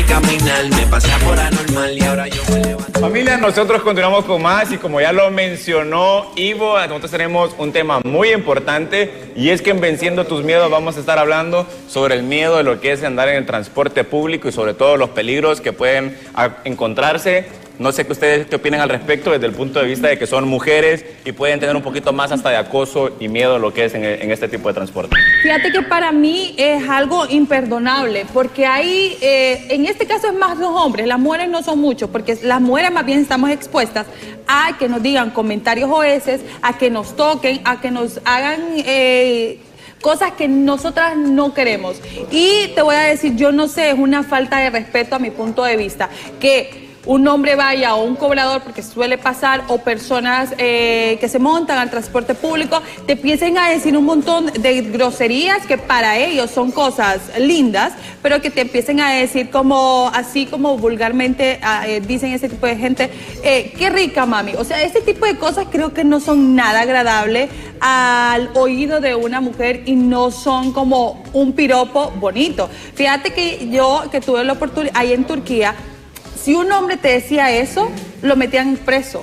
caminar, me pasé por anormal y ahora yo me levanto. Familia, nosotros continuamos con más y como ya lo mencionó Ivo, nosotros tenemos un tema muy importante y es que en Venciendo tus Miedos vamos a estar hablando sobre el miedo de lo que es andar en el transporte público y sobre todo los peligros que pueden encontrarse. No sé qué ustedes qué opinan al respecto desde el punto de vista de que son mujeres y pueden tener un poquito más hasta de acoso y miedo lo que es en este tipo de transporte. Fíjate que para mí es algo imperdonable, porque hay, en este caso es más los hombres, las mujeres no son muchos, porque las mujeres más bien estamos expuestas a que nos digan comentarios oeces, a que nos toquen, a que nos hagan cosas que nosotras no queremos. Y te voy a decir, yo no sé, es una falta de respeto a mi punto de vista, que un hombre vaya o un cobrador, porque suele pasar, o personas que se montan al transporte público, te empiecen a decir un montón de groserías que para ellos son cosas lindas, pero que te empiecen a decir como, así como vulgarmente dicen ese tipo de gente, qué rica mami. O sea, ese tipo de cosas creo que no son nada agradables al oído de una mujer y no son como un piropo bonito. Fíjate que yo, que tuve la oportunidad, ahí en Turquía, si un hombre te decía eso, lo metían preso,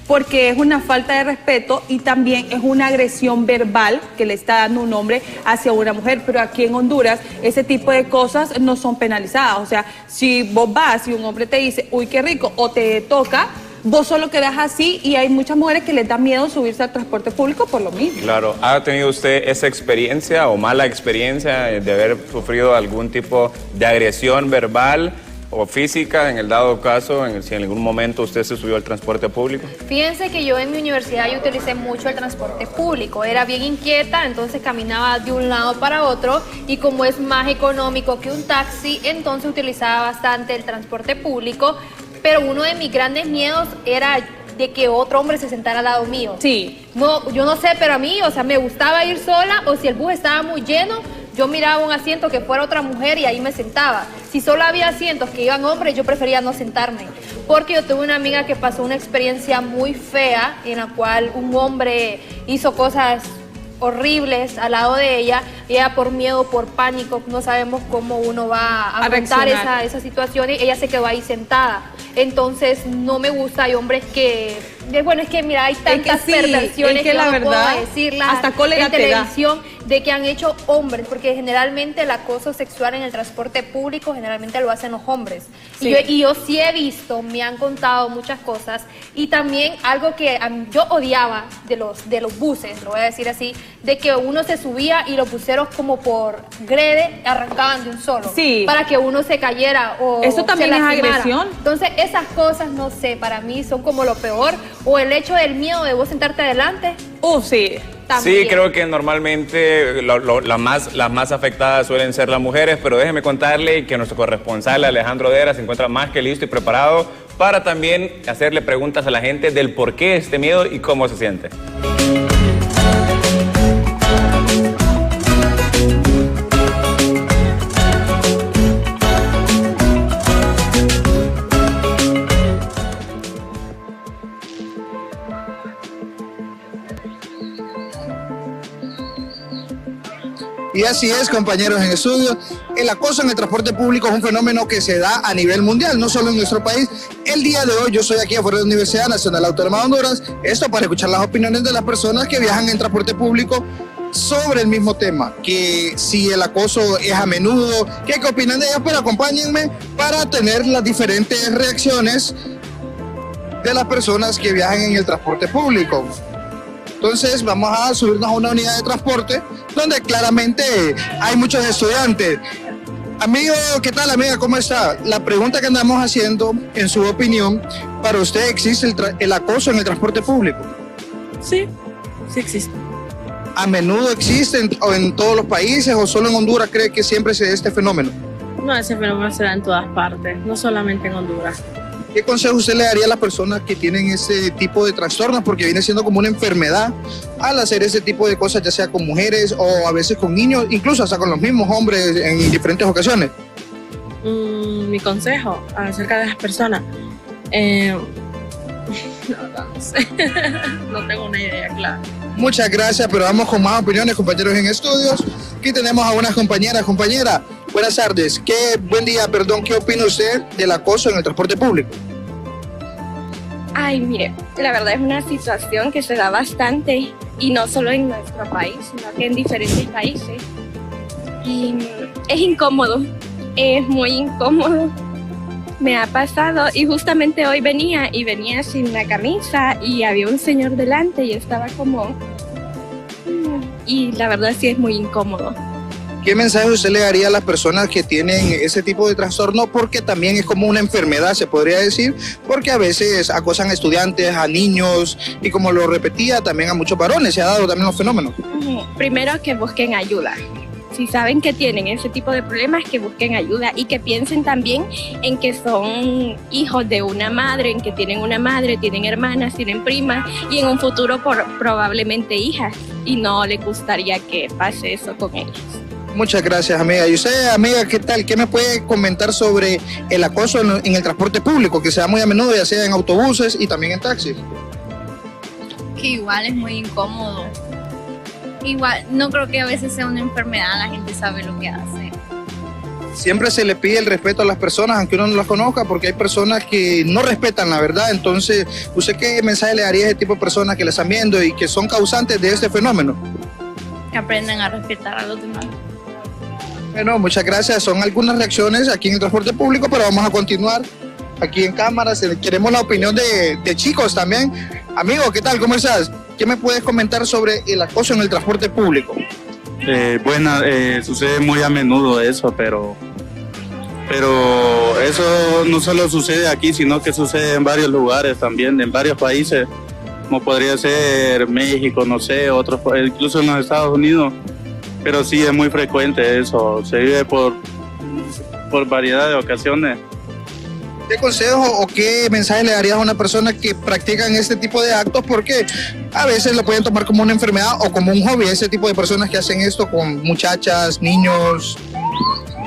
porque es una falta de respeto y también es una agresión verbal que le está dando un hombre hacia una mujer. Pero aquí en Honduras ese tipo de cosas no son penalizadas. O sea, si vos vas y un hombre te dice, uy, qué rico, o te toca, vos solo quedás así, y hay muchas mujeres que les da miedo subirse al transporte público por lo mismo. Claro, ¿ha tenido usted esa experiencia o mala experiencia de haber sufrido algún tipo de agresión verbal o física, en el dado caso, si en algún momento usted se subió al transporte público? Fíjense que yo en mi universidad yo utilicé mucho el transporte público, era bien inquieta, entonces caminaba de un lado para otro y como es más económico que un taxi, entonces utilizaba bastante el transporte público, pero uno de mis grandes miedos era de que otro hombre se sentara al lado mío. Sí. No, yo no sé, pero a mí, o sea, me gustaba ir sola, o si el bus estaba muy lleno, yo miraba un asiento que fuera otra mujer y ahí me sentaba. Si solo había asientos que iban hombres, yo prefería no sentarme. Porque yo tuve una amiga que pasó una experiencia muy fea en la cual un hombre hizo cosas horribles al lado de ella, y ella por miedo, por pánico, no sabemos cómo uno va a aguantar esa situación, y ella se quedó ahí sentada. Entonces no me gusta, hay hombres que, bueno, es que mira, hay tantas perversiones que la no verdad, puedo decirlas hasta cólera en te da. televisión, de que han hecho hombres, porque generalmente el acoso sexual en el transporte público generalmente lo hacen los hombres. Sí. Y yo sí he visto, me han contado muchas cosas, y también algo que yo odiaba de los buses, lo voy a decir así, de que uno se subía y los buceros como por grede arrancaban de un solo, sí, para que uno se cayera o eso también se es lastimara. agresión. Entonces esas cosas, no sé, para mí son como lo peor, o el hecho del miedo de vos sentarte adelante. Sí. También. Sí, creo que normalmente las más afectadas suelen ser las mujeres, pero déjeme contarle que nuestro corresponsal Alejandro Dera se encuentra más que listo y preparado para también hacerle preguntas a la gente del por qué este miedo y cómo se siente. Y así es, compañeros en estudio, el acoso en el transporte público es un fenómeno que se da a nivel mundial, no solo en nuestro país. El día de hoy yo estoy aquí afuera de la Universidad Nacional Autónoma de Honduras, esto para escuchar las opiniones de las personas que viajan en transporte público sobre el mismo tema, que si el acoso es a menudo, qué opinan de ellas, pero acompáñenme para tener las diferentes reacciones de las personas que viajan en el transporte público. Entonces vamos a subirnos a una unidad de transporte donde claramente hay muchos estudiantes. Amigo, ¿qué tal, amiga? ¿Cómo está? La pregunta que andamos haciendo, en su opinión, ¿para usted existe el acoso en el transporte público? Sí, sí existe. ¿A menudo existe en todos los países o solo en Honduras cree que siempre se da este fenómeno? No, ese fenómeno se da en todas partes, no solamente en Honduras. ¿Qué consejo usted le daría a las personas que tienen ese tipo de trastornos? Porque viene siendo como una enfermedad al hacer ese tipo de cosas, ya sea con mujeres o a veces con niños, incluso hasta con los mismos hombres en diferentes ocasiones. Mi consejo acerca de las personas, no sé, no tengo una idea clara. Muchas gracias, pero vamos con más opiniones, compañeros en estudios. Aquí tenemos a unas compañeras. Compañera, Buenas tardes. Buen día, perdón. ¿Qué opina usted del acoso en el transporte público? Ay, mire, la verdad es una situación que se da bastante y no solo en nuestro país, sino que en diferentes países. Y es incómodo, es muy incómodo. Me ha pasado y justamente hoy venía sin la camisa y había un señor delante y estaba como... Y la verdad sí es muy incómodo. ¿Qué mensaje usted le daría a las personas que tienen ese tipo de trastorno? Porque también es como una enfermedad, se podría decir, porque a veces acosan a estudiantes, a niños y como lo repetía, también a muchos varones, se ha dado también los fenómenos. Primero que busquen ayuda. Si saben que tienen ese tipo de problemas, que busquen ayuda y que piensen también en que son hijos de una madre, en que tienen una madre, tienen hermanas, tienen primas y en un futuro probablemente hijas y no les gustaría que pase eso con ellos. Muchas gracias, amiga. Y usted, amiga, ¿qué tal? ¿Qué me puede comentar sobre el acoso en el transporte público, que se da muy a menudo, ya sea en autobuses y también en taxis? Que igual es muy incómodo. Igual, no creo que a veces sea una enfermedad, la gente sabe lo que hace. Siempre se le pide el respeto a las personas, aunque uno no las conozca, porque hay personas que no respetan la verdad. Entonces, ¿usted qué mensaje le daría a ese tipo de personas que le están viendo y que son causantes de este fenómeno? Que aprendan a respetar a los demás. Bueno, muchas gracias. Son algunas reacciones aquí en el transporte público, pero vamos a continuar aquí en cámaras. Queremos la opinión de chicos también. Amigo, ¿qué tal? ¿Cómo estás? ¿Qué me puedes comentar sobre el acoso en el transporte público? Sucede muy a menudo eso, pero eso no solo sucede aquí, sino que sucede en varios lugares también, en varios países, como podría ser México, no sé, otros, incluso en los Estados Unidos. Pero sí es muy frecuente eso, se vive por variedad de ocasiones. ¿Qué consejo o qué mensaje le darías a una persona que practican este tipo de actos? Porque a veces lo pueden tomar como una enfermedad o como un hobby, ese tipo de personas que hacen esto con muchachas, niños.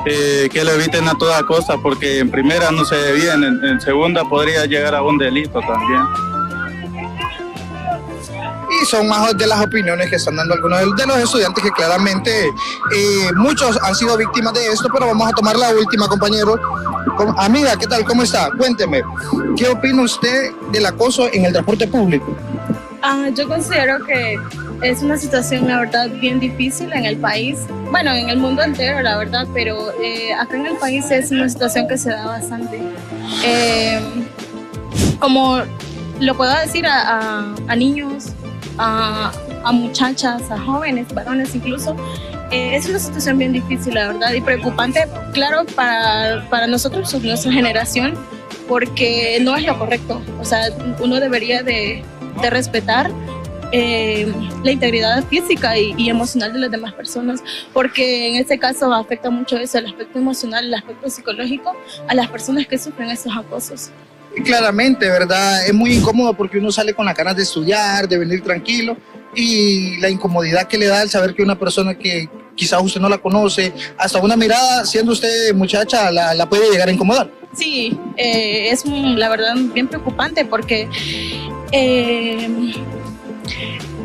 Que lo eviten a toda costa, porque en primera no se ve bien, en segunda podría llegar a un delito también. Y son más de las opiniones que están dando algunos de los estudiantes que claramente muchos han sido víctimas de esto, pero vamos a tomar la última, compañero. Amiga, ¿qué tal? ¿Cómo está? Cuénteme, ¿qué opina usted del acoso en el transporte público? Yo considero que es una situación, la verdad, bien difícil en el país, bueno, en el mundo entero, la verdad, pero acá en el país es una situación que se da bastante. Como lo puedo decir a niños, a muchachas, a jóvenes, varones incluso, es una situación bien difícil, la verdad, y preocupante, claro, para nosotros, nuestra generación, porque no es lo correcto. O sea, uno debería de respetar la integridad física y emocional de las demás personas, porque en este caso afecta mucho eso, el aspecto emocional, el aspecto psicológico a las personas que sufren esos acosos. Y claramente, ¿verdad? Es muy incómodo porque uno sale con las ganas de estudiar, de venir tranquilo, y la incomodidad que le da el saber que una persona que quizás usted no la conoce, hasta una mirada, siendo usted muchacha, la puede llegar a incomodar. Sí, es la verdad bien preocupante porque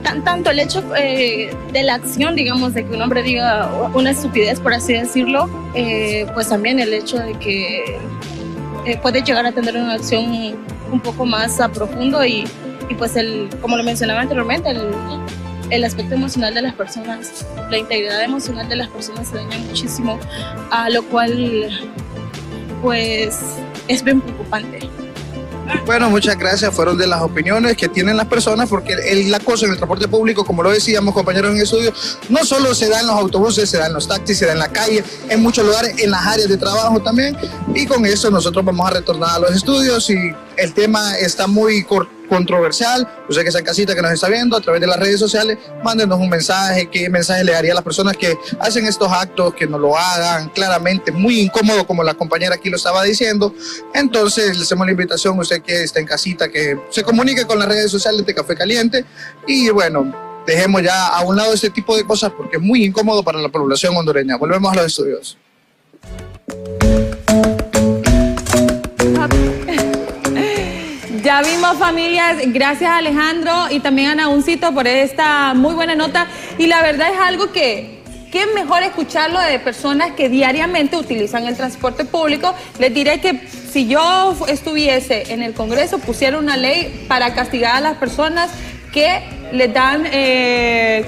tanto el hecho de la acción, digamos, de que un hombre diga una estupidez, por así decirlo, pues también el hecho de que puede llegar a tener una acción un poco más a profundo y pues como lo mencionaba anteriormente, el aspecto emocional de las personas, la integridad emocional de las personas se daña muchísimo, a lo cual pues es bien preocupante. Bueno, muchas gracias. Fueron de las opiniones que tienen las personas, porque el acoso en el transporte público, como lo decíamos, compañeros en estudio, no solo se da en los autobuses, se da en los taxis, se da en la calle, en muchos lugares, en las áreas de trabajo también. Y con eso nosotros vamos a retornar a los estudios y el tema está muy controversial. Usted que está en casita, que nos está viendo a través de las redes sociales, mándenos un mensaje. ¿Qué mensaje le daría a las personas que hacen estos actos, que no lo hagan? Claramente muy incómodo, como la compañera aquí lo estaba diciendo. Entonces le hacemos la invitación a usted que está en casita, que se comunique con las redes sociales de Café Caliente. Y bueno, dejemos ya a un lado este tipo de cosas porque es muy incómodo para la población hondureña. Volvemos a los estudios. Ya vimos, familias, gracias a Alejandro y también a Naúncito por esta muy buena nota, y la verdad es algo que qué mejor escucharlo de personas que diariamente utilizan el transporte público. Les diré que si yo estuviese en el Congreso, pusiera una ley para castigar a las personas que le dan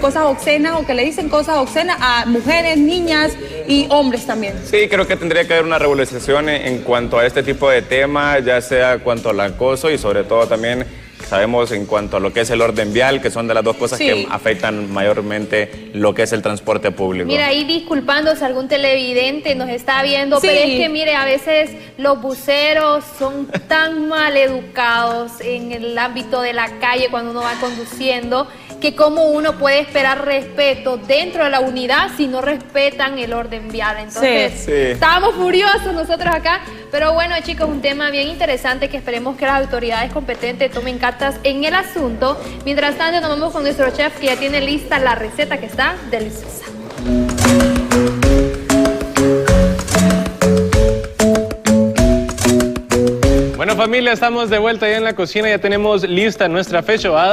cosas obscenas o que le dicen cosas obscenas a mujeres, niñas y hombres también. Sí, creo que tendría que haber una regularización en cuanto a este tipo de temas, ya sea en cuanto al acoso y sobre todo también sabemos en cuanto a lo que es el orden vial, que son de las dos cosas que afectan mayormente lo que es el transporte público. Mira, ahí disculpándose algún televidente nos está viendo, pero es que mire, a veces los buceros son tan mal educados en el ámbito de la calle cuando uno va conduciendo, que cómo uno puede esperar respeto dentro de la unidad si no respetan el orden vial. Entonces, estábamos furiosos nosotros acá, pero bueno, chicos, un tema bien interesante que esperemos que las autoridades competentes tomen cartas en el asunto. Mientras tanto, nos vamos con nuestro chef que ya tiene lista la receta que está deliciosa. Bueno, familia, estamos de vuelta ya en la cocina, ya tenemos lista nuestra feijoada.